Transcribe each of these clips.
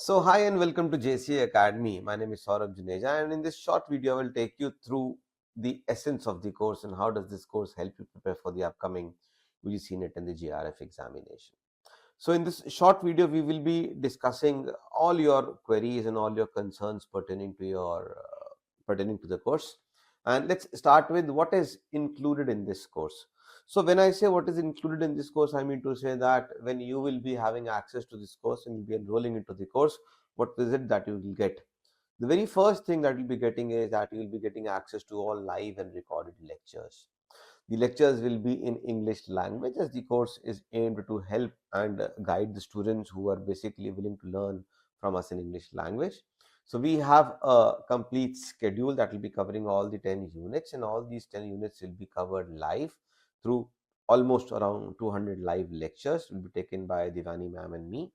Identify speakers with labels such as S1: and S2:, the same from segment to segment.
S1: So hi and welcome to JCA Academy. My name is Saurabh Juneja, and in this short video I will take you through the essence of the course and how does this course help you prepare for the upcoming UGC NET and the GRF examination. So in this short video we will be discussing all your queries and all your concerns pertaining to the course. And let's start with what is included in this course. So when I say what is included in this course, I mean to say that when you will be having access to this course and you'll be enrolling into the course, what is it that you will get? The very first thing that you'll be getting is that you will be getting access to all live and recorded lectures. The lectures will be in English language, as the course is aimed to help and guide the students who are basically willing to learn from us in English language. So we have a complete schedule that will be covering all the 10 units, and all these 10 units will be covered live through almost around 200 live lectures will be taken by Divani ma'am and me,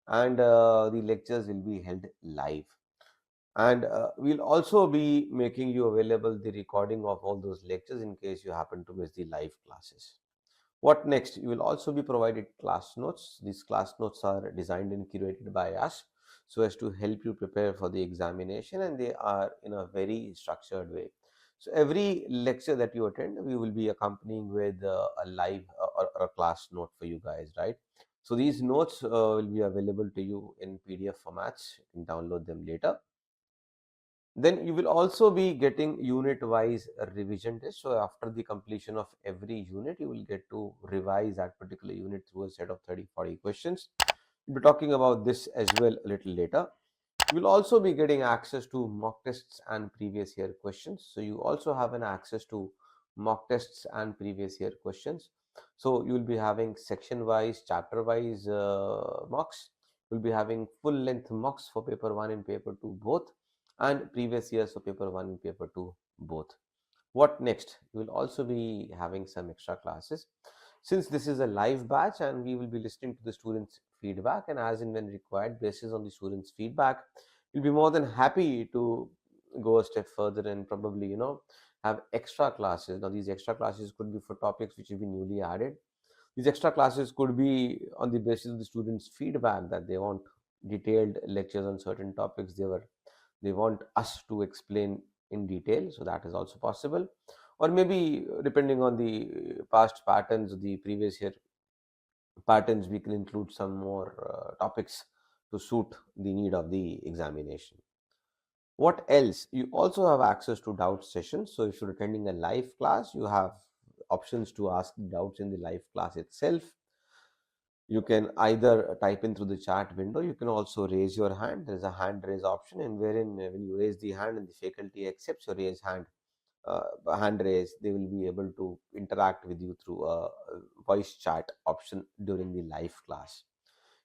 S1: and the lectures will be held live. And we'll also be making you available the recording of all those lectures in case you happen to miss the live classes. What next? You will also be provided class notes. These class notes are designed and curated by us so as to help you prepare for the examination, and they are in a very structured way. So every lecture that you attend, we will be accompanying with a live or a class note for you guys, right? So these notes will be available to you in PDF formats. You can download them later. Then you will also be getting unit wise revision test. So after the completion of every unit, you will get to revise that particular unit through a set of 30-40 questions. We'll be talking about this as well a little later. You will also be getting access to mock tests and previous year questions. So you also have an access to mock tests and previous year questions. So you will be having section wise, chapter wise mocks. You'll be having full length mocks for paper 1 and paper 2 both, and previous years for paper 1 and paper 2 both. What next? You will also be having some extra classes. Since this is a live batch and we will be listening to the students' feedback, and as and when required, basis on the students' feedback, we'll be more than happy to go a step further and probably, have extra classes. Now, these extra classes could be for topics which have been newly added. These extra classes could be on the basis of the students' feedback that they want detailed lectures on certain topics they want us to explain in detail, so that is also possible. Or maybe depending on the past patterns, the previous year patterns, we can include some more topics to suit the need of the examination. What else? You also have access to doubt sessions. So if you're attending a live class, you have options to ask doubts in the live class itself. You can either type in through the chat window. You can also raise your hand. There is a hand raise option, and wherein when you raise the hand and the faculty accepts your hand raise, they will be able to interact with you through a voice chat option during the live class.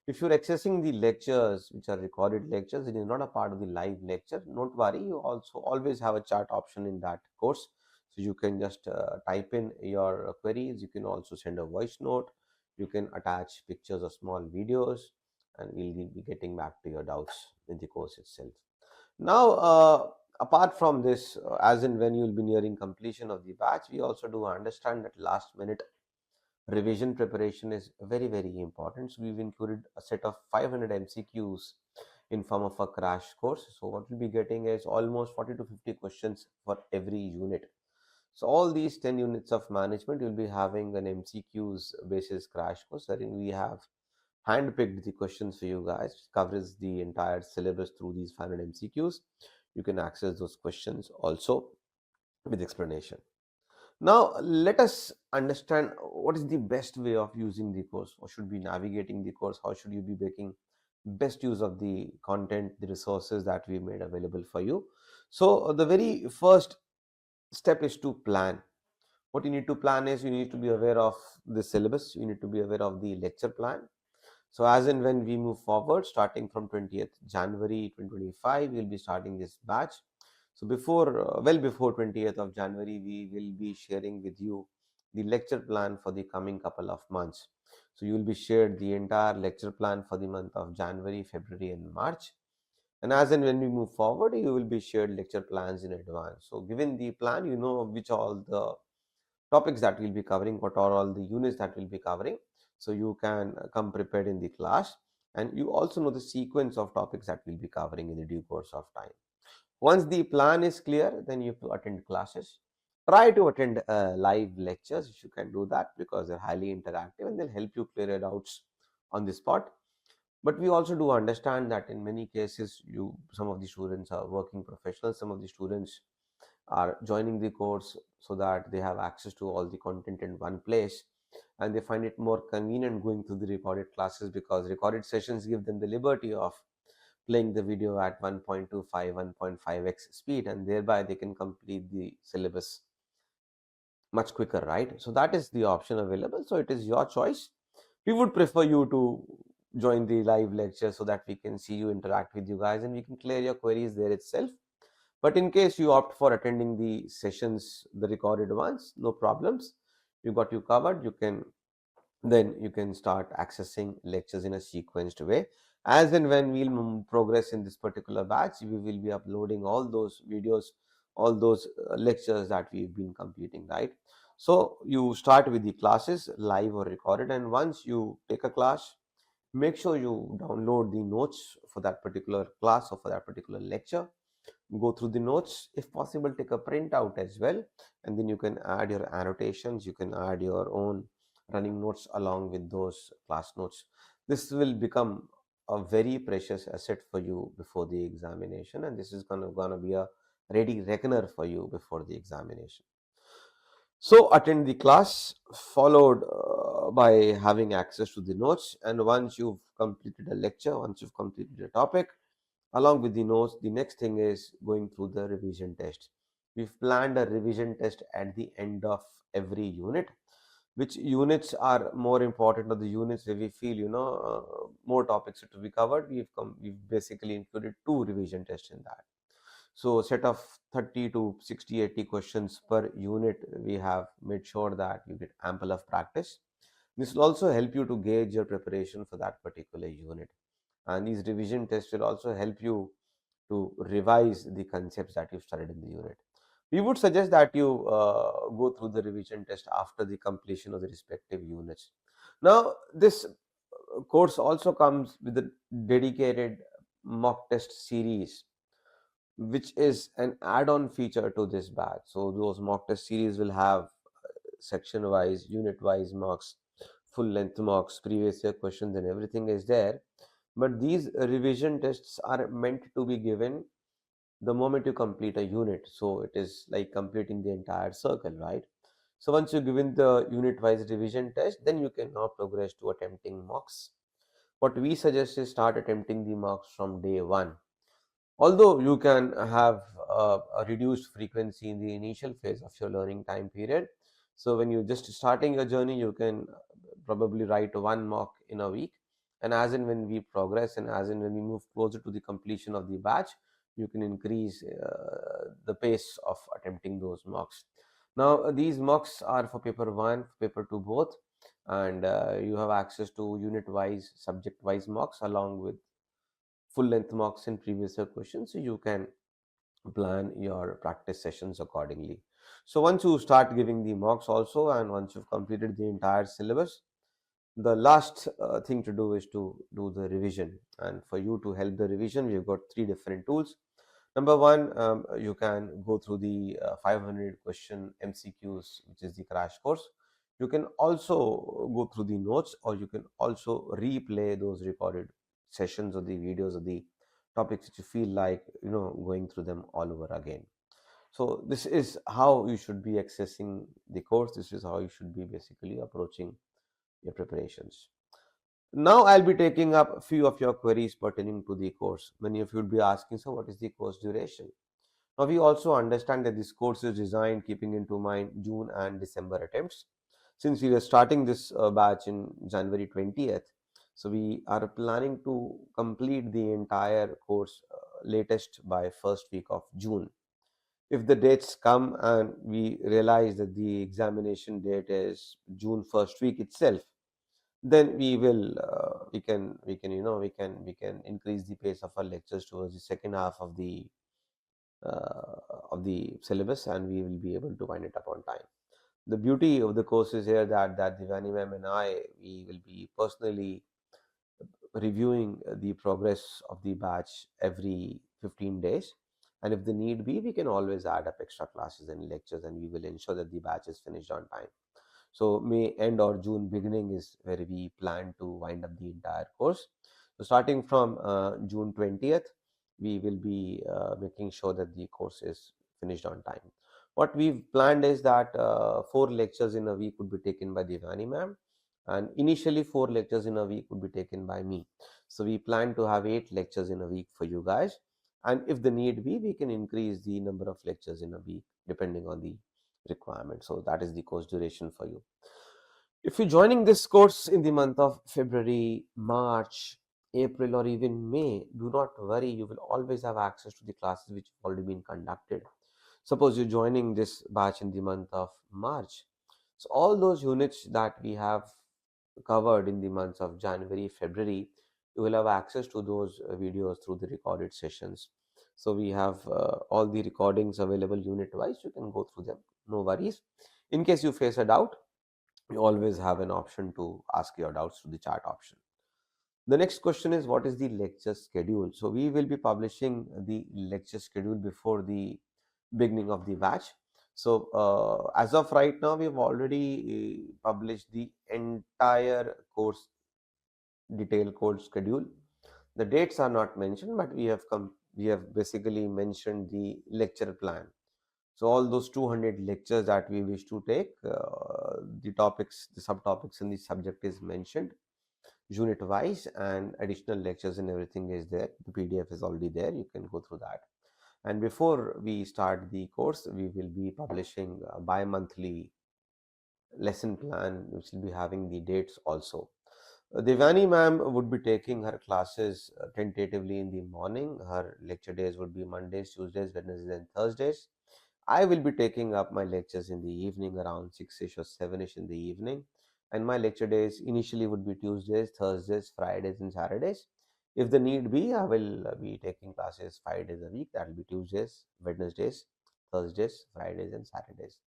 S1: If you're accessing the lectures which are recorded lectures, it is not a part of the live lecture, don't worry, you also always have a chat option in that course. So you can just type in your queries. You can also send a voice note. You can attach pictures or small videos, and we'll be getting back to your doubts in the course itself. Now, apart from this, as in when you'll be nearing completion of the batch, we also do understand that last minute revision preparation is very, very important. So we've included a set of 500 MCQs in form of a crash course. So what we'll be getting is almost 40 to 50 questions for every unit. So all these 10 units of management will be having an MCQs basis crash course, wherein we have handpicked the questions for you guys, covers the entire syllabus through these 500 MCQs. You can access those questions also with explanation. Now, let us understand what is the best way of using the course. How should be navigating the course? How should you be making best use of the content, the resources that we made available for you? So, the very first step is to plan. What you need to plan is you need to be aware of the syllabus, you need to be aware of the lecture plan. So, as and when we move forward, starting from 20th January 2025, we'll be starting this batch. So well before 20th of January, we will be sharing with you the lecture plan for the coming couple of months. So you will be shared the entire lecture plan for the month of January, February, and March. And as and when we move forward, you will be shared lecture plans in advance. So given the plan, you know which all the topics that we'll be covering, what are all the units that we'll be covering. So you can come prepared in the class. and you also know the sequence of topics that we'll be covering in the due course of time. Once the plan is clear, then you have to attend classes. Try to attend live lectures if you can do that, because they're highly interactive and they'll help you clear your doubts on the spot. But we also do understand that in many cases, some of the students are working professionals, some of the students are joining the course so that they have access to all the content in one place, and they find it more convenient going through the recorded classes, because recorded sessions give them the liberty of playing the video at 1.25 1.5x speed, and thereby they can complete the syllabus much quicker, right? So that is the option available, so it is your choice. We would prefer you to join the live lecture so that we can see you, interact with you guys, and we can clear your queries there itself. But in case you opt for attending the sessions, the recorded ones, no problems, you got you covered. You can start accessing lectures in a sequenced way. As and when we'll progress in this particular batch, we will be uploading all those videos, all those lectures that we've been completing, right? So you start with the classes, live or recorded, and once you take a class, make sure you download the notes for that particular class or for that particular lecture. Go through the notes, if possible take a printout as well, and then you can add your annotations, you can add your own running notes along with those class notes. This will become a very precious asset for you before the examination, and this is gonna be a ready reckoner for you before the examination. So attend the class, followed by having access to the notes, and once you've completed a lecture, once you've completed a topic, along with the notes, the next thing is going through the revision test. We've planned a revision test at the end of every unit. Which units are more important, or the units where we feel more topics to be covered, we've basically included two revision tests in that. So a set of 30 to 60 80 questions per unit, we have made sure that you get ample of practice. This will also help you to gauge your preparation for that particular unit, and these revision tests will also help you to revise the concepts that you've studied in the unit. We would suggest that you go through the revision test after the completion of the respective units. Now, this course also comes with a dedicated mock test series, which is an add-on feature to this batch. So those mock test series will have section wise, unit wise mocks, full length mocks, previous year questions, and everything is there. But these revision tests are meant to be given the moment you complete a unit. So it is like completing the entire circle, right? So once you've given the unit wise revision test, then you can now progress to attempting mocks. What we suggest is start attempting the mocks from day one. Although you can have a reduced frequency in the initial phase of your learning time period. So when you're just starting your journey, you can probably write one mock in a week. And as and when we progress, and as and when we move closer to the completion of the batch, you can increase the pace of attempting those mocks. Now, these mocks are for paper one, paper two both, and you have access to unit wise, subject wise mocks along with full length mocks and previous year questions, so you can plan your practice sessions accordingly. So once you start giving the mocks also, and once you've completed the entire syllabus, the last thing to do is to do the revision. And for you to help the revision, we've got three different tools. Number one, you can go through the 500 question MCQs, which is the crash course. You can also go through the notes, or you can also replay those recorded sessions or the videos of the topics that you feel like going through them all over again. So this is how you should be accessing the course. This is how you should be basically approaching your preparations. Now I'll be taking up a few of your queries pertaining to the course. Many of you would be asking, so what is the course duration? Now we also understand that this course is designed keeping into mind June and December attempts. Since we were starting this batch in January 20th, so we are planning to complete the entire course latest by first week of June. If the dates come and we realize that the examination date is June first week itself, then we can increase the pace of our lectures towards the second half of the syllabus, and we will be able to wind it up on time. The beauty of the course is here that Divani ma'am and I, we will be personally reviewing the progress of the batch every 15 days. And if the need be, we can always add up extra classes and lectures, and we will ensure that the batch is finished on time. So May end or June beginning is where we plan to wind up the entire course. So starting from June 20th, we will be making sure that the course is finished on time. What we've planned is that 4 lectures in a week would be taken by Devani ma'am, and initially 4 lectures in a week would be taken by me. So we plan to have 8 lectures in a week for you guys, and if the need be, we can increase the number of lectures in a week depending on the requirement. So that is the course duration for you. If you're joining this course in the month of February, March, April, or even May, do not worry, you will always have access to the classes which have already been conducted. Suppose you're joining this batch in the month of March. So all those units that we have covered in the months of January, February, you will have access to those videos through the recorded sessions. So we have all the recordings available unit wise. You can go through them. No worries. In case you face a doubt, you always have an option to ask your doubts through the chat option. The next question is, what is the lecture schedule? So we will be publishing the lecture schedule before the beginning of the batch. So as of right now, we've already published the entire course detailed course schedule. The dates are not mentioned, but we have basically mentioned the lecture plan. So all those 200 lectures that we wish to take, the topics, the subtopics, and the subject is mentioned unit wise, and additional lectures and everything is there. The PDF is already there. You can go through that. And before we start the course, we will be publishing a bi-monthly lesson plan, which will be having the dates also. Devani ma'am would be taking her classes tentatively in the morning. Her lecture days would be Mondays, Tuesdays, Wednesdays, and Thursdays. I will be taking up my lectures in the evening around 6ish or 7ish in the evening. And my lecture days initially would be Tuesdays, Thursdays, Fridays, and Saturdays. If the need be, I will be taking classes 5 days a week. That will be Tuesdays, Wednesdays, Thursdays, Fridays, and Saturdays.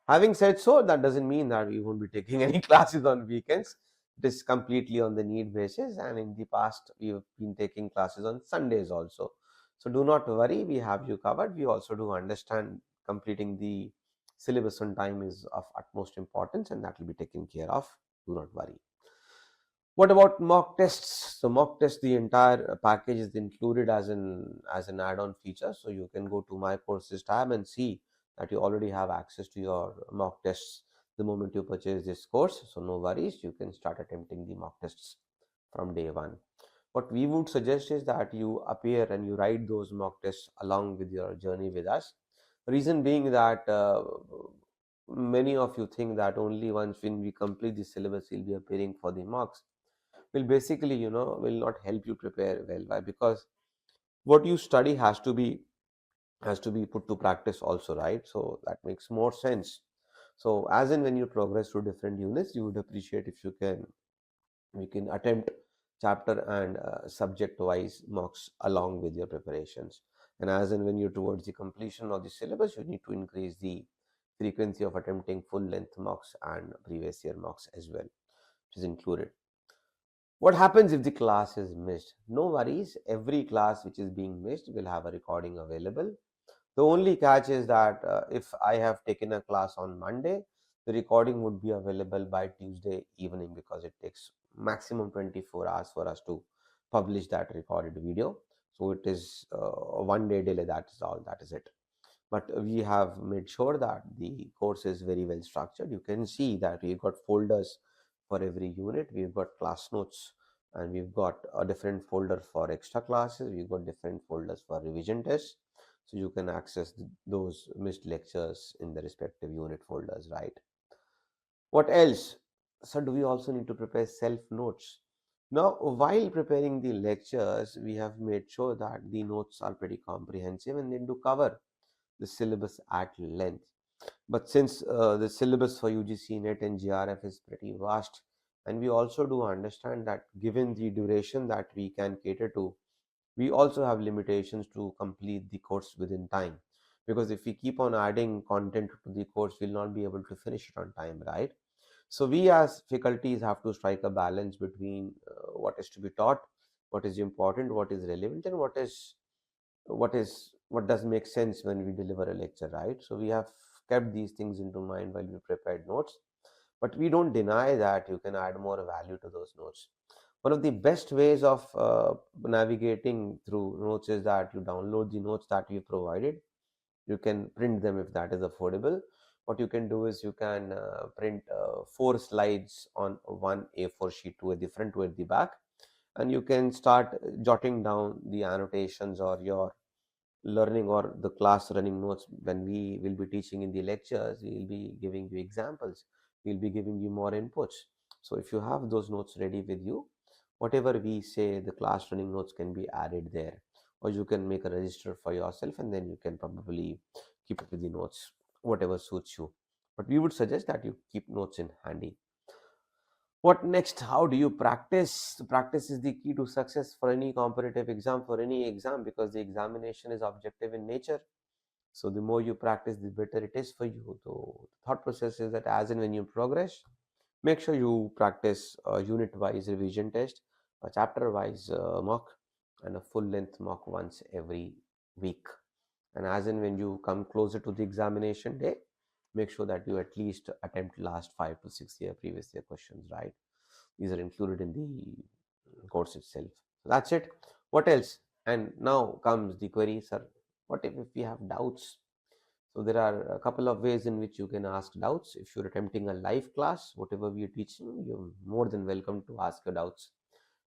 S1: Having said so, that doesn't mean that we won't be taking any classes on weekends. It is completely on the need basis, and in the past, we've been taking classes on Sundays also. So do not worry, we have you covered. We also do understand completing the syllabus on time is of utmost importance, and that will be taken care of. Do not worry. What about mock tests? So mock test, the entire package is included as an add-on feature. So you can go to my courses tab and see that you already have access to your mock tests the moment you purchase this course. So no worries, you can start attempting the mock tests from day one. What we would suggest is that you appear and you write those mock tests along with your journey with us. Reason being that many of you think that only once when we complete the syllabus we'll be appearing for the mocks. Will basically, will not help you prepare well. Why? Because what you study has to be put to practice also, right? So that makes more sense. So as in when you progress through different units, you would appreciate if you can we can attempt chapter and subject wise mocks along with your preparations. And as in when you're towards the completion of the syllabus, you need to increase the frequency of attempting full length mocks and previous year mocks as well, which is included. What happens if the class is missed? No worries, every class which is being missed will have a recording available. The only catch is that if I have taken a class on Monday, the recording would be available by Tuesday evening, because it takes maximum 24 hours for us to publish that recorded video. So it is a 1 day delay, that is all, that is it. But we have made sure that the course is very well structured. You can see that we've got folders for every unit. We've got class notes, and we've got a different folder for extra classes. We've got different folders for revision tests. So you can access those missed lectures in the respective unit folders, right? What else? So do we also need to prepare self notes? Now, while preparing the lectures, we have made sure that the notes are pretty comprehensive and they do cover the syllabus at length. But since the syllabus for UGC NET and GRF is pretty vast, and we also do understand that given the duration that we can cater to, we also have limitations to complete the course within time. Because if we keep on adding content to the course, we'll not be able to finish it on time, right? So we as faculties have to strike a balance between what is to be taught, what is important, what is relevant, and what does make sense when we deliver a lecture, right? So we have kept these things into mind while we prepared notes, but we don't deny that you can add more value to those notes. One of the best ways of navigating through notes is that you download the notes that we provided. You can print them if that is affordable. What you can do is you can print 4 slides on one A4 sheet to a different to at the back, and you can start jotting down the annotations or your learning or the class running notes. When we will be teaching in the lectures, we will be giving you examples, we'll be giving you more inputs. So if you have those notes ready with you, whatever we say, the class running notes can be added there, or you can make a register for yourself and then you can probably keep it with the notes, whatever suits you. But we would suggest that you keep notes in handy. What next? How do you practice? Practice is the key to success for any competitive exam, for any exam, because the examination is objective in nature. So the more you practice, the better it is for you. So the thought process is that as and when you progress, make sure you practice a unit-wise revision test, a chapter-wise mock, and a full-length mock once every week. And as and when you come closer to the examination day, make sure that you at least attempt last 5 to 6 year previous year questions, right? These are included in the course itself. So that's it. What else? And now comes the query, sir. What if we have doubts? So there are a couple of ways in which you can ask doubts. If you're attempting a live class, whatever we are teaching, you're more than welcome to ask your doubts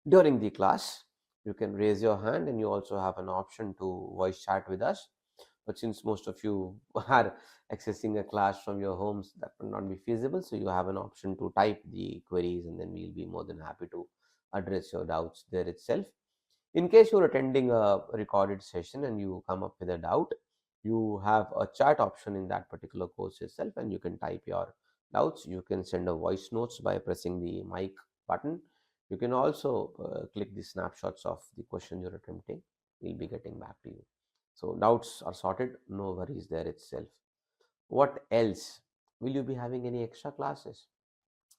S1: during the class. You can raise your hand, and you also have an option to voice chat with us. But since most of you are accessing a class from your homes, that will not be feasible. So you have an option to type the queries, and then we'll be more than happy to address your doubts there itself. In case you're attending a recorded session and you come up with a doubt, you have a chat option in that particular course itself, and you can type your doubts. You can send a voice notes by pressing the mic button. You can also click the snapshots of the question you're attempting. We'll be getting back to you. So doubts are sorted, no worries there itself. What else? Will you be having any extra classes?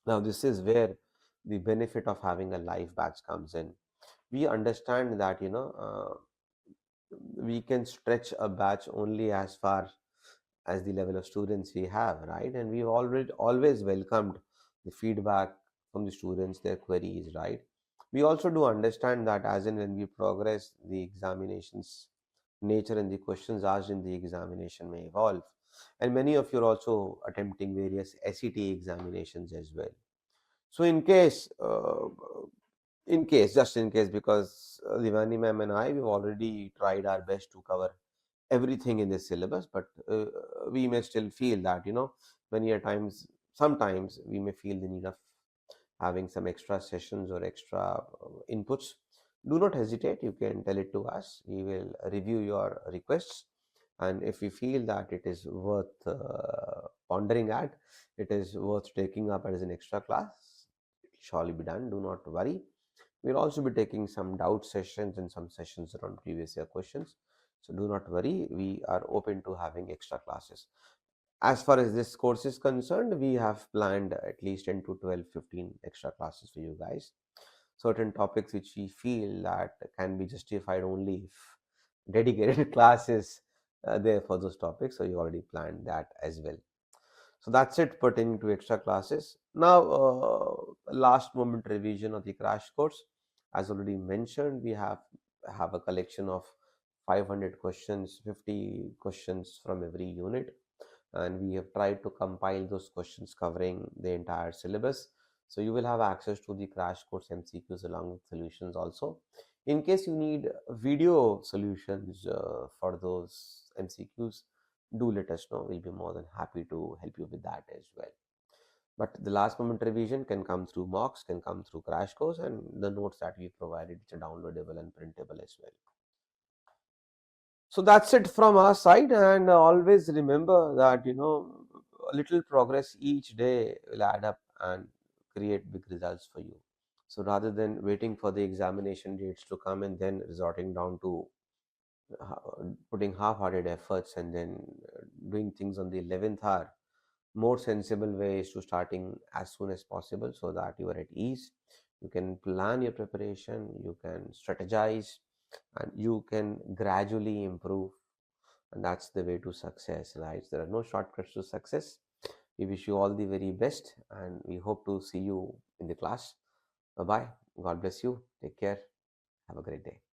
S1: Now, this is where the benefit of having a live batch comes in. We understand that we can stretch a batch only as far as the level of students we have, right? And we've already always welcomed the feedback from the students, their queries, right? We also do understand that as and when we progress, the examinations nature and the questions asked in the examination may evolve. And many of you are also attempting various SET examinations as well. So just in case, because Livani ma'am and I, we've already tried our best to cover everything in this syllabus, but we may still feel that, many a times, sometimes we may feel the need of having some extra sessions or extra inputs. Do not hesitate. You can tell it to us. We will review your requests. And if we feel that it is worth pondering at, it is worth taking up as an extra class, it will surely be done. Do not worry. We'll also be taking some doubt sessions and some sessions around previous year questions. So do not worry, we are open to having extra classes. As far as this course is concerned, we have planned at least 10 to 12, 15 extra classes for you guys. Certain topics which we feel that can be justified only if dedicated classes there for those topics. So you already planned that as well. So that's it pertaining to extra classes. Now, last moment revision of the crash course. As already mentioned, we have a collection of 500 questions, 50 questions from every unit, and we have tried to compile those questions covering the entire syllabus. So you will have access to the crash course MCQs along with solutions also. In case you need video solutions for those MCQs, do let us know. We'll be more than happy to help you with that as well. But the last moment revision can come through mocks, can come through crash course, and the notes that we provided, which are downloadable and printable as well. So that's it from our side, and always remember that a little progress each day will add up and create big results for you. So rather than waiting for the examination dates to come and then resorting down to putting half-hearted efforts and then doing things on the 11th hour, More sensible way is to starting as soon as possible so that you are at ease. You can plan your preparation, you can strategize, and you can gradually improve. And that's the way to success, right? There are no shortcuts to success. We wish you all the very best, and we hope to see you in the class. Bye bye. God bless you. Take care. Have a great day.